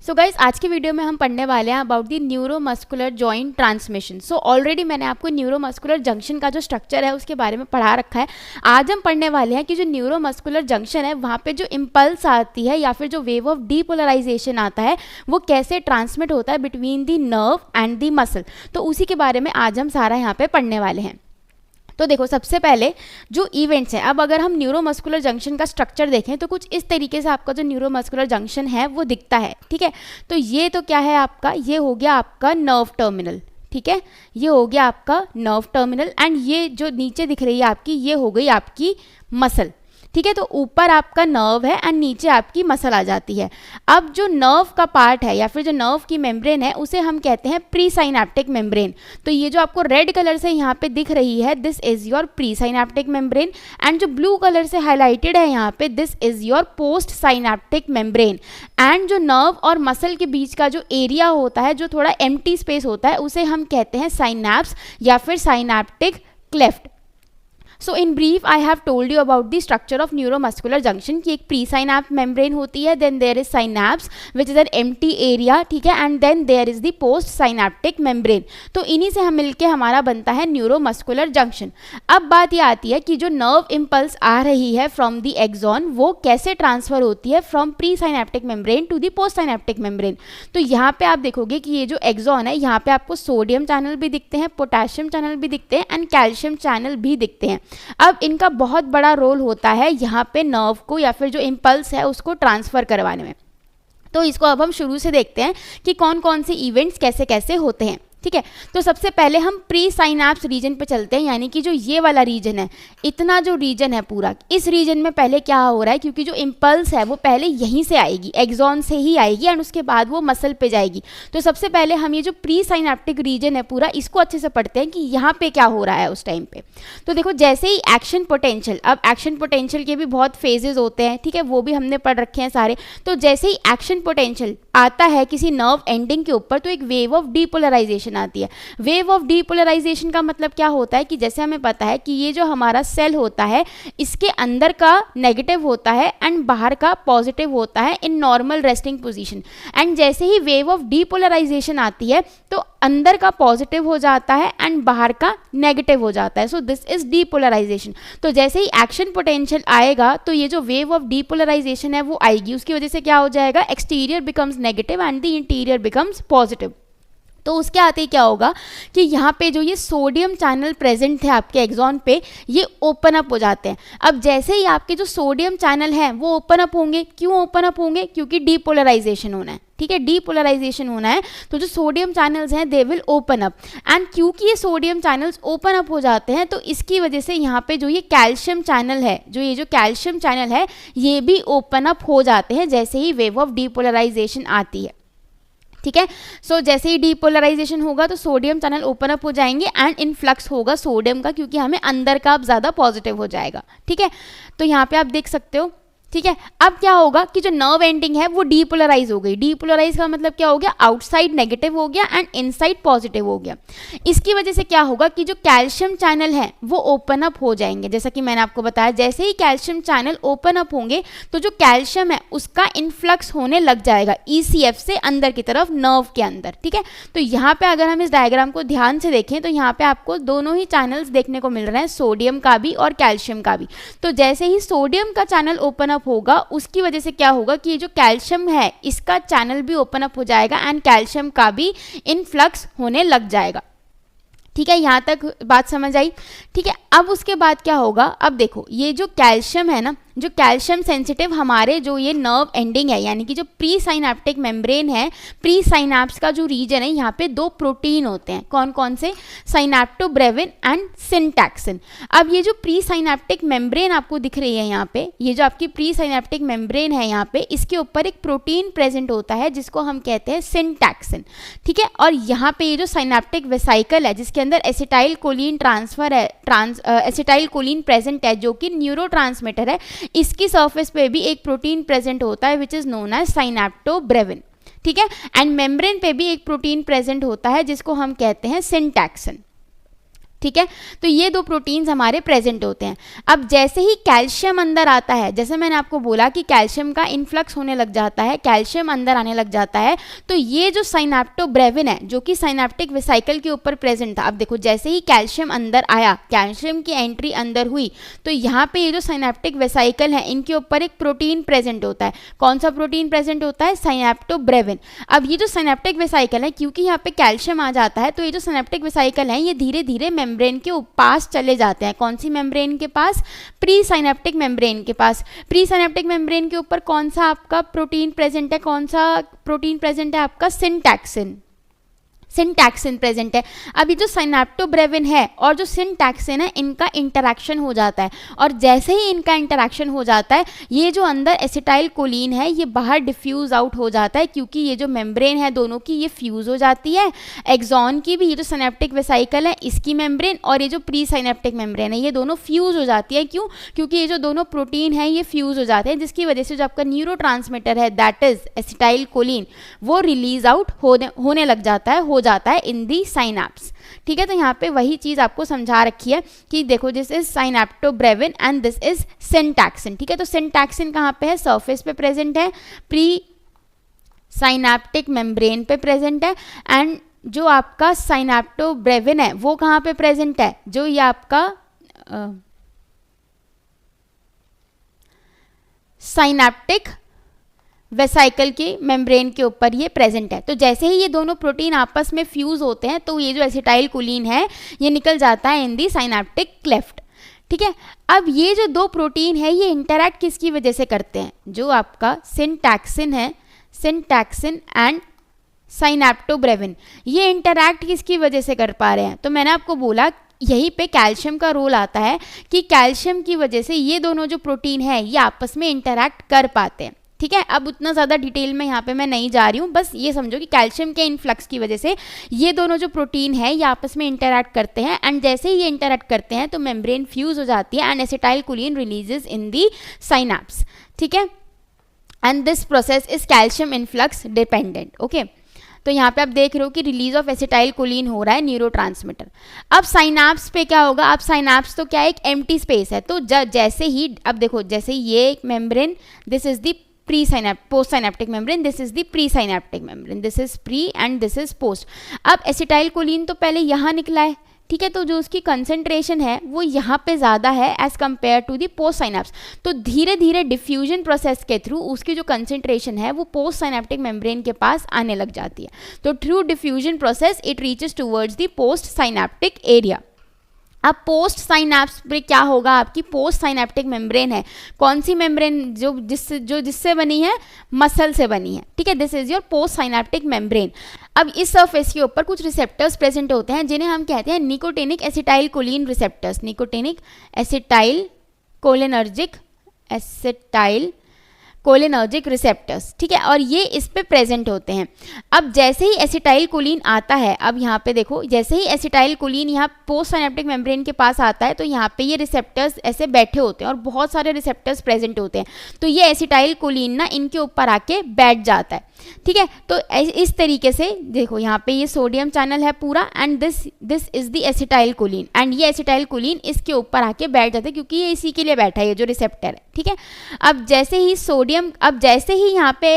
So guys आज के video में हम पढ़ने वाले हैं about the neuromuscular joint transmission. So already मैंने आपको न्यूरोमस्कुलर जंक्शन का जो स्ट्रक्चर है उसके बारे में पढ़ा रखा है। आज हम पढ़ने वाले हैं कि जो न्यूरोमस्कुलर जंक्शन है वहाँ पे जो इम्पल्स आती है या फिर जो वेव ऑफ डीपोलराइजेशन आता है वो कैसे ट्रांसमिट होता है between the nerve and the muscle. तो उसी के बारे में आज हम सारा यहाँ पे पढ़ने वाले हैं। तो देखो सबसे पहले जो इवेंट्स हैं, अब अगर हम न्यूरोमस्कुलर जंक्शन का स्ट्रक्चर देखें तो कुछ इस तरीके से आपका जो न्यूरोमस्कुलर जंक्शन है वो दिखता है। ठीक है, तो ये तो क्या है आपका, ये हो गया आपका नर्व टर्मिनल। ठीक है, ये हो गया आपका नर्व टर्मिनल एंड ये जो नीचे दिख रही है आपकी ये हो गई आपकी मसल। ठीक है, तो ऊपर आपका नर्व है एंड नीचे आपकी मसल आ जाती है। अब जो नर्व का पार्ट है या फिर जो नर्व की मेम्ब्रेन है उसे हम कहते हैं प्री साइनेप्टिक मेम्ब्रेन। तो ये जो आपको रेड कलर से यहाँ पे दिख रही है this is your pre synaptic membrane and जो ब्लू कलर से हाईलाइटेड है यहाँ पे this is your post synaptic membrane. And जो नर्व और मसल के बीच का जो एरिया होता है जो थोड़ा एम्प्टी स्पेस होता है उसे हम कहते हैं साइनैप्स या फिर synaptic cleft. So in brief I have told you about the structure of neuromuscular junction की एक प्री साइनैप मेम्ब्रेन होती है, then there is synapse which is an empty area. ठीक है, and then there is the post synaptic membrane. तो इन्हीं से हम मिलके हमारा बनता है न्यूरोमस्कुलर जंक्शन। अब बात ये आती है कि जो नर्व इम्पल्स आ रही है फ्रॉम द एक्सॉन वो कैसे ट्रांसफर होती है from pre synaptic membrane to the post synaptic membrane. तो यहाँ पे आप देखोगे कि ये जो एक्सॉन है यहाँ पे आपको सोडियम चैनल भी दिखते हैं, पोटेशियम चैनल भी दिखते हैं एंड कैल्शियम चैनल भी दिखते हैं। अब इनका बहुत बड़ा रोल होता है यहाँ पे नर्व को या फिर जो इम्पल्स है उसको ट्रांसफ़र करवाने में। तो इसको अब हम शुरू से देखते हैं कि कौन कौन से इवेंट्स कैसे कैसे होते हैं। ठीक है, तो सबसे पहले हम प्री साइनैप्स रीजन पे चलते हैं, यानी कि जो ये वाला रीजन है, इतना जो रीजन है पूरा, इस रीजन में पहले क्या हो रहा है, क्योंकि जो इम्पल्स है वो पहले यहीं से आएगी, एक्सॉन से ही आएगी एंड उसके बाद वो मसल पे जाएगी। तो सबसे पहले हम ये जो प्री साइनैप्टिक रीजन है पूरा इसको अच्छे से पढ़ते हैं कि यहाँ पे क्या हो रहा है उस टाइम पे। तो देखो जैसे ही एक्शन पोटेंशियल, अब एक्शन पोटेंशियल के भी बहुत फेजेस होते हैं, ठीक है, वो भी हमने पढ़ रखे हैं सारे। तो जैसे ही एक्शन पोटेंशियल आता है किसी नर्व एंडिंग के ऊपर तो एक वेव ऑफ डीपोलराइजेशन आती है। वेव ऑफ डीपोलराइजेशन का मतलब क्या होता है कि जैसे हमें पता है कि ये जो हमारा सेल होता है इसके अंदर का नेगेटिव होता है एंड बाहर का पॉजिटिव होता है in normal resting position. And जैसे ही वेव ऑफ डीपोलराइजेशन आती है तो अंदर का पॉजिटिव हो जाता है एंड बाहर का नेगेटिव हो जाता है। So this is depolarisation. तो जैसे ही एक्शन पोटेंशियल आएगा तो ये जो वेव ऑफ डीपोलराइजेशन है वो आएगी, उसकी वजह से क्या हो जाएगा, exterior becomes negative and the interior becomes positive. तो उसके आते ही क्या होगा कि यहाँ पे जो ये सोडियम चैनल प्रेजेंट थे आपके एक्सॉन पे ये ओपन अप हो जाते हैं। अब जैसे ही आपके जो सोडियम चैनल हैं वो ओपन अप होंगे, क्यों ओपन अप होंगे, क्योंकि डीपोलराइजेशन होना है। ठीक है, डीपोलराइजेशन होना है तो जो सोडियम चैनल्स हैं they will open up and क्योंकि ये सोडियम चैनल्स ओपन अप हो जाते हैं तो इसकी वजह से यहाँ पे जो ये कैल्शियम चैनल है, जो ये जो कैल्शियम चैनल है ये भी ओपन अप हो जाते हैं जैसे ही वेव ऑफ डीपोलराइजेशन आती है। ठीक है, सो जैसे ही डीपोलराइजेशन होगा तो सोडियम चैनल ओपन अप हो जाएंगे एंड इनफ्लक्स होगा सोडियम का, क्योंकि हमें अंदर का अब ज़्यादा पॉजिटिव हो जाएगा। ठीक है, तो यहाँ पे आप देख सकते हो। ठीक है, अब क्या होगा कि जो नर्व एंडिंग है वो डीपोलराइज हो गई। डीपोलराइज का मतलब क्या हो गया, आउटसाइड नेगेटिव हो गया एंड इनसाइड पॉजिटिव हो गया। इसकी वजह से क्या होगा कि जो कैल्शियम चैनल है वो ओपन अप हो जाएंगे। जैसा कि मैंने आपको बताया जैसे ही कैल्शियम चैनल ओपन अप होंगे तो जो कैल्शियम है उसका इनफ्लक्स होने लग जाएगा ECF से अंदर की तरफ नर्व के अंदर। ठीक है, तो यहाँ पे अगर हम इस डायग्राम को ध्यान से देखें तो यहाँ पे आपको दोनों ही चैनल्स देखने को मिल रहे हैं, सोडियम का भी और कैल्शियम का भी। तो जैसे ही सोडियम का चैनल ओपन होगा उसकी वजह से क्या होगा कि ये जो कैल्शियम है इसका चैनल भी ओपन अप हो जाएगा एंड कैल्शियम का भी इनफ्लक्स होने लग जाएगा। ठीक है, यहाँ तक बात समझ आई। ठीक है, अब उसके बाद क्या होगा, अब देखो ये जो कैल्शियम है ना, जो कैल्शियम सेंसिटिव हमारे जो ये नर्व एंडिंग है यानी कि जो प्री साइनैप्टिक मेम्ब्रेन है, प्री साइनैप्स का जो रीजन है यहाँ पे दो प्रोटीन होते हैं। कौन कौन से, साइनैप्टोब्रेविन एंड सिंटैक्सिन। अब ये जो प्री साइनैप्टिक मेम्ब्रेन आपको दिख रही है यहाँ पे, ये जो आपकी प्री साइनैप्टिक मेम्ब्रेन है यहाँ पे इसके ऊपर एक प्रोटीन प्रेजेंट होता है जिसको हम कहते हैं सिंटैक्सिन। ठीक है, और यहाँ पे ये जो साइनैप्टिक वेसाइकल है जिसके अंदर एसिटाइल कोलिन ट्रांसफर है, एसिटाइल कोलिन प्रेजेंट है जो कि न्यूरोट्रांसमीटर है, इसकी सरफेस पे भी एक प्रोटीन प्रेजेंट होता है विच इज नोन एज साइनैप्टोब्रेविन। ठीक है, एंड मेम्ब्रेन पे भी एक प्रोटीन प्रेजेंट होता है जिसको हम कहते हैं सिंटैक्सिन। ठीक है, तो ये दो प्रोटीन्स हमारे प्रेजेंट होते हैं। अब जैसे ही कैल्शियम अंदर आता है, जैसे मैंने आपको बोला कि कैल्शियम का इन्फ्लक्स होने लग जाता है, कैल्शियम अंदर आने लग जाता है, तो ये जो साइनेप्टोब्रेविन है जो कि साइनेप्टिक वेसिकल के ऊपर प्रेजेंट था, अब देखो जैसे ही कैल्शियम अंदर आया, कैल्शियम की एंट्री अंदर हुई, तो यहाँ पे ये जो साइनेप्टिक वेसिकल है इनके ऊपर एक प्रोटीन प्रेजेंट होता है। कौन सा प्रोटीन प्रेजेंट होता है? साइनेप्टोब्रेविन। अब ये जो साइनेप्टिक वेसिकल है, क्योंकि यहाँ पे कैल्शियम आ जाता है, तो ये जो साइनेप्टिक वेसिकल है ये धीरे धीरे मेम्ब्रेन के पास चले जाते हैं। कौन सी मेम्ब्रेन के पास? प्री साइनेप्टिक मेम्ब्रेन के पास। प्री साइनेप्टिक मेम्ब्रेन के ऊपर कौन सा आपका प्रोटीन प्रेजेंट है? कौन सा प्रोटीन प्रेजेंट है आपका? सिंटैक्सिन। सिंटैक्सिन प्रेजेंट है। अब ये जो साइनेप्टोब्रेविन है और जो सिंटैक्सिन है इनका इंटरैक्शन हो जाता है, और जैसे ही इनका इंटरैक्शन हो जाता है ये जो अंदर एसिटाइल कोलिन है ये बाहर डिफ्यूज आउट हो जाता है, क्योंकि ये जो मेम्ब्रेन है दोनों की ये फ्यूज हो जाती है। एक्सॉन की भी, ये जो सिनेप्टिक वेसिकल है इसकी मेम्ब्रेन और ये जो प्री साइनेप्टिक मेम्ब्रेन है ये दोनों फ्यूज हो जाती है। क्यों? क्योंकि ये जो दोनों प्रोटीन है ये फ्यूज हो जाते हैं, जिसकी वजह से जो आपका न्यूरोट्रांसमीटर है दैट इज एसिटाइल कोलिन वो रिलीज आउट होने लग जाता है, हो जाता है इन दी साइनैप्स। ठीक है, तो यहाँ पे वही चीज आपको समझा रखी है कि देखो this is synaptobrevin and this is syntaxin. ठीक है, तो सिंटैक्सिन कहाँ पे है? सरफेस पे प्रेजेंट है, प्री साइनेप्टिक मेम्ब्रेन पे प्रेजेंट है, एंड जो आपका साइनेप्टोब्रेविन है वो कहाँ पे प्रेजेंट है? जो ये आपका साइनेप्टिक वेसिकल के मेम्ब्रेन के ऊपर ये प्रेजेंट है। तो जैसे ही ये दोनों प्रोटीन आपस में फ्यूज होते हैं तो ये जो एसिटाइल कोलिन है ये निकल जाता है इन दी साइनेप्टिक क्लेफ्ट। ठीक है, अब ये जो दो प्रोटीन है ये इंटरैक्ट किसकी वजह से करते हैं? जो आपका सिंटैक्सिन है, सिंटैक्सिन एंड साइनेप्टोब्रेविन, ये इंटरैक्ट किसकी वजह से कर पा रहे हैं? तो मैंने आपको बोला यहीं पे कैल्शियम का रोल आता है कि कैल्शियम की वजह से ये दोनों जो प्रोटीन है ये आपस में इंटरैक्ट कर पाते हैं। ठीक है, अब उतना ज़्यादा डिटेल में यहाँ पे मैं नहीं जा रही हूँ, बस ये समझो कि कैल्शियम के इन्फ्लक्स की वजह से ये दोनों जो प्रोटीन है ये आपस में इंटरैक्ट करते हैं, एंड जैसे ही ये इंटरैक्ट करते हैं तो मेम्ब्रेन फ्यूज हो जाती है and acetyl choline releases in the synapse. ठीक है, and this process is calcium influx dependent. Okay, तो यहाँ पे आप देख रहे हो कि रिलीज ऑफ एसिटाइल कोलिन हो रहा है, न्यूरोट्रांसमीटर। अब साइनैप्स पे क्या होगा? अब साइनैप्स तो क्या एक एम्प्टी स्पेस है, तो जैसे ही अब देखो जैसे ये एक membrane, this is the post synaptic membrane, this is the pre synaptic membrane, this is pre and this is post. अब एसिटाइल कोलिन तो पहले यहाँ निकला है, ठीक है, तो जो उसकी कंसेंट्रेशन है वो यहाँ पे ज़्यादा है as compare to the post synapse. तो धीरे धीरे डिफ्यूजन प्रोसेस के थ्रू उसकी जो कंसेंट्रेशन है वो पोस्ट साइनेप्टिक मेम्ब्रेन के पास आने लग जाती है। तो through diffusion process it reaches towards the post synaptic area. अब पोस्ट साइनैप्स पे क्या होगा? आपकी पोस्ट साइनेप्टिक मेम्ब्रेन है, कौन सी मेम्ब्रेन? जिससे बनी है, मसल से बनी है। ठीक है, this is your post synaptic membrane. अब इस सरफेस के ऊपर कुछ रिसेप्टर्स प्रेजेंट होते हैं जिन्हें हम कहते हैं nicotinic acetyl choline receptors, nicotinic acetyl cholinergic acetyl cholinergic receptors. ठीक है, और ये इस पे प्रेजेंट होते हैं। अब जैसे ही एसिटाइल कोलिन आता है, अब यहाँ पे देखो जैसे ही एसिटाइल कोलिन यहाँ पोस्ट साइनेप्टिक मेम्ब्रेन के पास आता है तो यहाँ पे ये रिसेप्टर्स ऐसे बैठे होते हैं और बहुत सारे रिसेप्टर्स प्रेजेंट होते हैं। तो ये एसिटाइल कोलिन ना इनके ऊपर आके बैठ जाता है। ठीक है, तो इस तरीके से देखो यहाँ पे ये सोडियम चैनल है पूरा, and this is the acetyl choline, and ये एसिटाइल कोलिन इसके ऊपर आके बैठ जाता है क्योंकि ये इसी के लिए बैठा है, ये जो रिसेप्टर है। ठीक है, अब जैसे ही यहाँ पे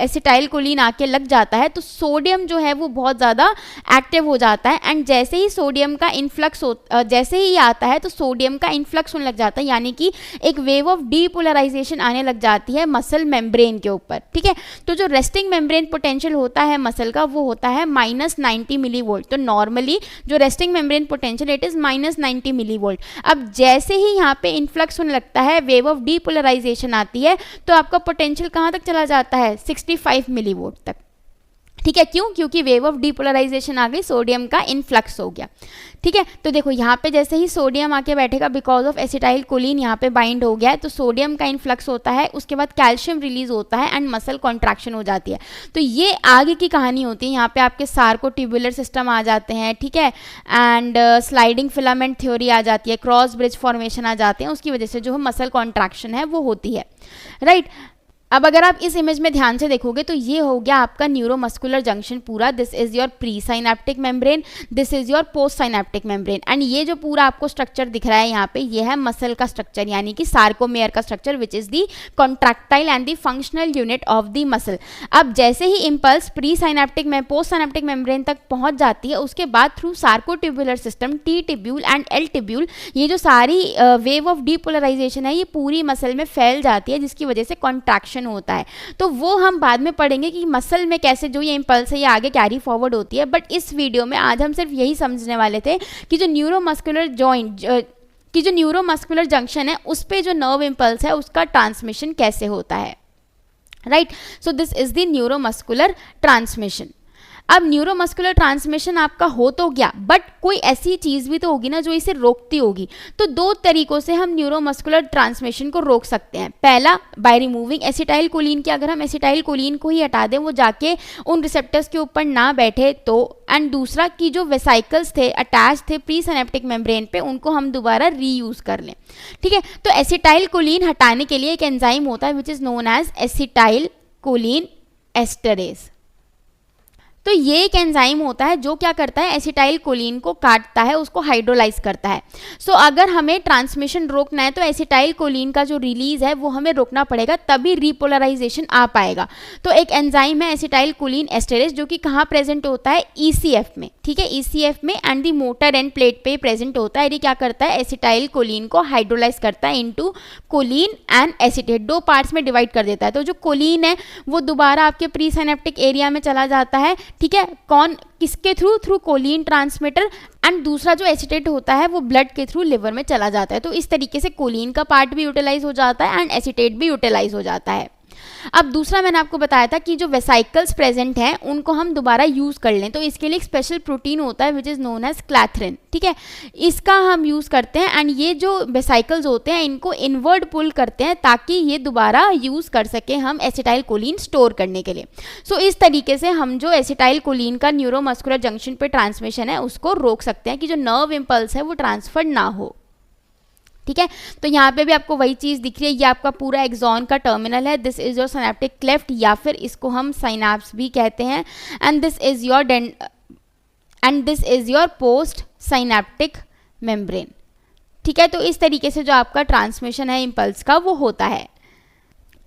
एसिटाइल कोलिन आके लग जाता है तो सोडियम जो है वो बहुत ज़्यादा एक्टिव हो जाता है, एंड जैसे ही सोडियम का इन्फ्लक्स जैसे ही आता है तो सोडियम का इन्फ्लक्स होने लग जाता है, यानी कि एक वेव ऑफ डीपोलराइजेशन आने लग जाती है मसल मेम्ब्रेन के ऊपर। ठीक है, तो जो रेस्टिंग मेम्ब्रेन पोटेंशियल होता है मसल का वो होता है -90 मिली वोल्ट। तो नॉर्मली जो resting membrane potential it is -90 millivolt. अब जैसे ही यहाँ पे इन्फ्लक्स होने लगता है, वेव ऑफ डीपोलराइजेशन आती है, तो आपका पोटेंशियल कहाँ तक चला जाता है? 65 मिली वोल्ट तक। ठीक है, क्यों? क्योंकि वेव ऑफ डीपोलराइजेशन आ गई, सोडियम का इन्फ्लक्स हो गया। ठीक है, तो देखो यहाँ पे जैसे ही सोडियम आके बैठेगा, बिकॉज ऑफ एसिटाइल कोलिन यहाँ पे बाइंड हो गया है, तो सोडियम का इन्फ्लक्स होता है, उसके बाद कैल्शियम रिलीज होता है एंड मसल कॉन्ट्रैक्शन हो जाती है। तो ये आगे की कहानी होती है। यहाँ पे आपके सार्कोट्यूबुलर सिस्टम आ जाते हैं, ठीक है, एंड स्लाइडिंग फिलामेंट थ्योरी आ जाती है, क्रॉस ब्रिज फॉर्मेशन आ जाते हैं, उसकी वजह से जो मसल कॉन्ट्रैक्शन है वो होती है। राइट, अब अगर आप इस इमेज में ध्यान से देखोगे तो ये हो गया आपका न्यूरोमस्कुलर जंक्शन पूरा। This is your pre synaptic membrane, this is your post synaptic membrane, and ये जो पूरा आपको स्ट्रक्चर दिख रहा है यहाँ पे, ये है मसल का स्ट्रक्चर यानी कि सार्कोमेयर का structure, which is the contractile and the functional unit of the muscle. अब जैसे ही इंपल्स प्री साइनेप्टिक में पोस्ट साइनेप्टिक मेम्ब्रेन तक पहुंच जाती है, उसके बाद through sarcotubular system, T tubule and L tubule, ये जो सारी वेव ऑफ डीपोलराइजेशन है ये पूरी मसल में फैल जाती है, जिसकी वजह से कॉन्ट्रैक्शन होता है। तो वो हम बाद में पढ़ेंगे कि मसल में कैसे जो ये इंपल्स है ये आगे कैरी फॉरवर्ड होती है। बट इस वीडियो में आज हम सिर्फ यही समझने वाले थे कि जो न्यूरोमस्कुलर जंक्शन है उस पे जो नर्व इंपल्स है उसका ट्रांसमिशन कैसे होता है, right. So this is the neuromuscular transmission. अब न्यूरोमस्कुलर ट्रांसमिशन आपका हो तो गया, बट कोई ऐसी चीज़ भी तो होगी ना जो इसे रोकती होगी। तो दो तरीकों से हम न्यूरोमस्कुलर ट्रांसमिशन को रोक सकते हैं। पहला, बाय रिमूविंग एसिटाइल कोलिन, कि अगर हम एसिटाइल कोलिन को ही हटा दें, वो जाके उन रिसेप्टर्स के ऊपर ना बैठे तो। एंड दूसरा कि जो वेसाइकल्स थे अटैच थे प्री सिनेप्टिक मेम्ब्रेन पे, उनको हम दोबारा रीयूज कर लें, ठीक है। तो एसिटाइल कोलिन हटाने के लिए एक एंजाइम होता है which is known as acetylcholine esterase. तो ये एक एंजाइम होता है जो क्या करता है, एसिटाइल कोलिन को काटता है, उसको हाइड्रोलाइज करता है। सो अगर हमें ट्रांसमिशन रोकना है तो एसिटाइल कोलिन का जो रिलीज है वो हमें रोकना पड़ेगा, तभी रिपोलराइजेशन आ पाएगा। तो एक एंजाइम है एसिटाइल कोलिन एस्टरेज, जो कि कहाँ प्रेजेंट होता है, ईसीएफ में, ठीक है, ईसीएफ में and the motor end plate पे प्रेजेंट होता है। ये क्या करता है, एसिटाइल कोलिन को हाइड्रोलाइज करता है इनटू कोलिन एंड एसीटेट, दो पार्ट्स में डिवाइड कर देता है। तो जो कोलिन है वो दोबारा आपके प्री सिनेप्टिक एरिया में चला जाता है, ठीक है, कौन, किसके थ्रू कोलिन ट्रांसमीटर, एंड दूसरा जो एसीटेट होता है वो ब्लड के थ्रू लिवर में चला जाता है। तो इस तरीके से कोलिन का पार्ट भी यूटिलाइज हो जाता है एंड एसीटेट भी यूटिलाइज हो जाता है। अब दूसरा मैंने आपको बताया था कि जो वेसाइकल्स प्रेजेंट हैं उनको हम दोबारा यूज कर लें, तो इसके लिए एक स्पेशल प्रोटीन होता है विच इज नोन एज क्लैथरिन, ठीक है, इसका हम यूज करते हैं। एंड ये जो वेसाइकल्स होते हैं इनको इनवर्ड पुल करते हैं ताकि ये दोबारा यूज कर सके हम एसिटाइल कोलिन स्टोर करने के लिए। सो इस तरीके से हम जो एसिटाइल कोलिन का न्यूरोमस्कुलर जंक्शन पे ट्रांसमिशन है उसको रोक सकते हैं कि जो नर्व इंपल्स है वो ट्रांसफर ना हो, ठीक है। तो यहाँ पे भी आपको वही चीज़ दिख रही है, ये आपका पूरा एक्सॉन का टर्मिनल है, this is your synaptic cleft या फिर इसको हम साइनाप्स भी कहते हैं, and this is your post synaptic membrane, ठीक है। तो इस तरीके से जो आपका ट्रांसमिशन है इम्पल्स का वो होता है।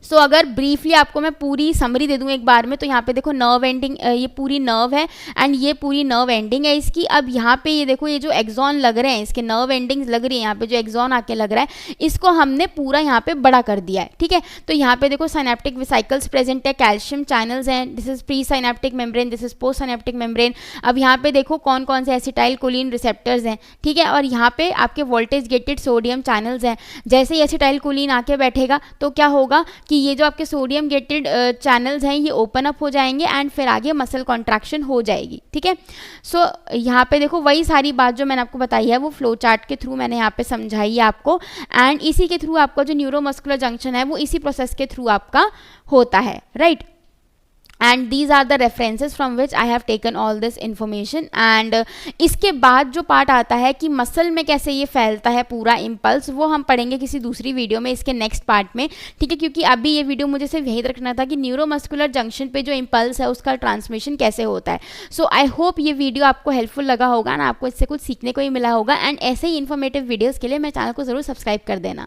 सो अगर ब्रीफली आपको मैं पूरी समरी दे दूं एक बार में, तो यहाँ पे देखो नर्व एंडिंग, ये पूरी नर्व है एंड ये पूरी नर्व एंडिंग है इसकी। अब यहाँ पे ये देखो ये जो एक्सॉन लग रहे हैं, इसके नर्व एंडिंग्स लग रही है, यहाँ पे जो एक्सॉन आके लग रहा है इसको हमने पूरा यहाँ पे बड़ा कर दिया है, ठीक है। तो यहाँ पे देखो साइनेप्टिक वेसाइकल्स प्रेजेंट है, कैल्शियम चैनल्स हैं, this is pre synaptic membrane, this is post synaptic membrane. अब यहाँ पे देखो कौन कौन से एसिटाइल कोलिन रिसेप्टर्स हैं, ठीक है, और यहाँ पे आपके वोल्टेज गेटेड सोडियम चैनल्स हैं। जैसे ही एसिटाइल कोलिन आके बैठेगा तो क्या होगा कि ये जो आपके सोडियम गेटेड चैनल्स हैं ये ओपन अप हो जाएंगे एंड फिर आगे मसल कॉन्ट्रैक्शन हो जाएगी, ठीक है। सो यहाँ पे देखो वही सारी बात जो मैंने आपको बताई है वो फ्लो चार्ट के थ्रू मैंने यहाँ पे समझाई है आपको, एंड इसी के थ्रू आपका जो न्यूरोमस्कुलर जंक्शन है वो इसी प्रोसेस के थ्रू आपका होता है, right. And these are the references from which I have taken all this information. And इसके बाद जो पार्ट आता है कि मसल में कैसे ये फैलता है पूरा इम्पल्स, वो हम पढ़ेंगे किसी दूसरी वीडियो में, इसके नेक्स्ट पार्ट में, ठीक है, क्योंकि अभी ये वीडियो मुझे सिर्फ यही रखना था कि न्यूरोमस्कुलर जंक्शन पे जो इम्पल्स है उसका ट्रांसमिशन कैसे होता है। सो आई होप ये वीडियो आपको हेल्पफुल लगा होगा ना, आपको इससे कुछ सीखने को ही मिला होगा। एंड ऐसे ही इन्फॉर्मेटिव वीडियोज़ के लिए मेरे चैनल को ज़रूर सब्सक्राइब कर देना।